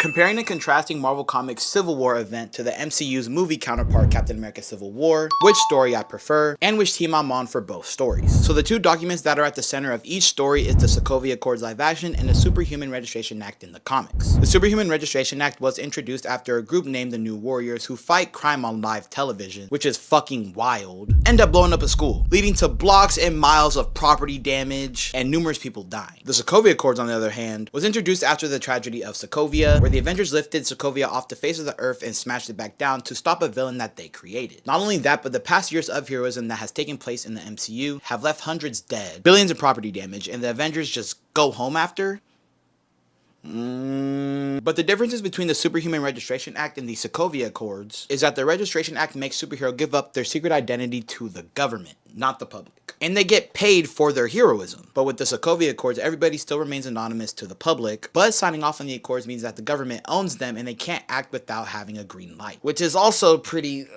Comparing and contrasting Marvel Comics' Civil War event to the MCU's movie counterpart Captain America Civil War, which story I prefer, and which team I'm on for both stories. So the two documents that are at the center of each story is the Sokovia Accords live action and the Superhuman Registration Act in the comics. The Superhuman Registration Act was introduced after a group named the New Warriors, who fight crime on live television, which is fucking wild, end up blowing up a school, leading to blocks and miles of property damage and numerous people dying. The Sokovia Accords, on the other hand, was introduced after the tragedy of Sokovia, where the Avengers lifted Sokovia off the face of the earth and smashed it back down to stop a villain that they created. Not only that, but the past years of heroism that has taken place in the MCU have left hundreds dead, billions in property damage, and the Avengers just go home after? But the differences between the Superhuman Registration Act and the Sokovia Accords is that the Registration Act makes superheroes give up their secret identity to the government, not the public. And they get paid for their heroism. But with the Sokovia Accords, everybody still remains anonymous to the public, but signing off on the Accords means that the government owns them and they can't act without having a green light, which is also pretty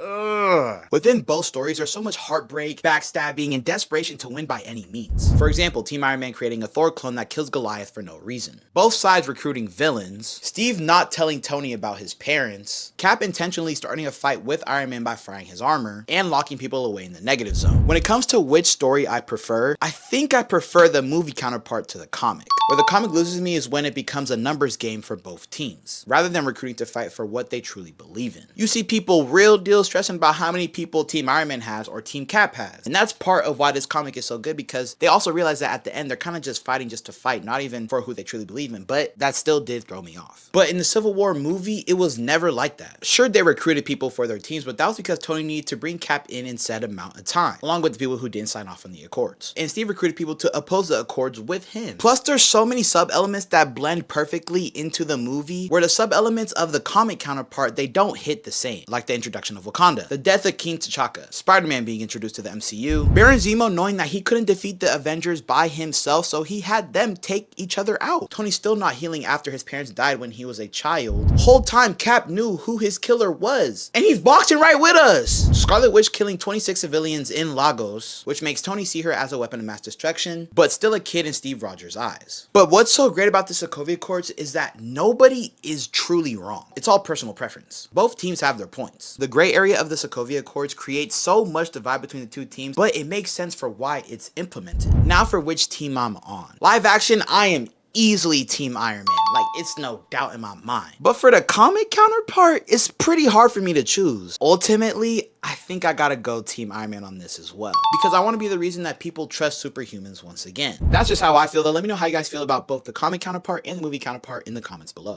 Within both stories, there's so much heartbreak, backstabbing, and desperation to win by any means. For example, Team Iron Man creating a Thor clone that kills Goliath for no reason. Both sides recruiting villains, Steve not telling Tony about his parents, Cap intentionally starting a fight with Iron Man by frying his armor, and locking people away in the negative zone. When it comes to which story I prefer, I think I prefer the movie counterpart to the comic. Where the comic loses me is when it becomes a numbers game for both teams, rather than recruiting to fight for what they truly believe in. You see people real deal stressing about how many people Team Iron Man has or Team Cap has. And that's part of why this comic is so good, because they also realize that at the end, they're kind of just fighting just to fight, not even for who they truly believe in, but that still did throw me off. But in the Civil War movie, it was never like that. Sure, they recruited people for their teams, but that was because Tony needed to bring Cap in set amount of time, along with the people who didn't sign off on the Accords. And Steve recruited people to oppose the Accords with him. Plus, there's so many sub-elements that blend perfectly into the movie, where the sub-elements of the comic counterpart, they don't hit the same, like the introduction of Wakanda, the death of King T'Chaka, Spider-Man being introduced to the MCU, Baron Zemo knowing that he couldn't defeat the Avengers by himself, so he had them take each other out. Tony still not healing after his parents died when he was a child. Whole time Cap knew who his killer was, and he's boxing right with us. Scarlet Witch killing 26 civilians in Lagos, which makes Tony see her as a weapon of mass destruction, but still a kid in Steve Rogers' eyes. But what's so great about the Sokovia Accords is that nobody is truly wrong. It's all personal preference. Both teams have their points. The gray area of the Sokovia Accords creates so much divide between the two teams, but it makes sense for why it's implemented. Now for which team I'm on. Live action, I am easily Team Iron Man. Like, it's no doubt in my mind. But for the comic counterpart, it's pretty hard for me to choose. Ultimately, I think I gotta go Team Iron Man on this as well, because I want to be the reason that people trust superhumans once again. That's just how I feel, though. Let me know how you guys feel about both the comic counterpart and the movie counterpart in the comments below.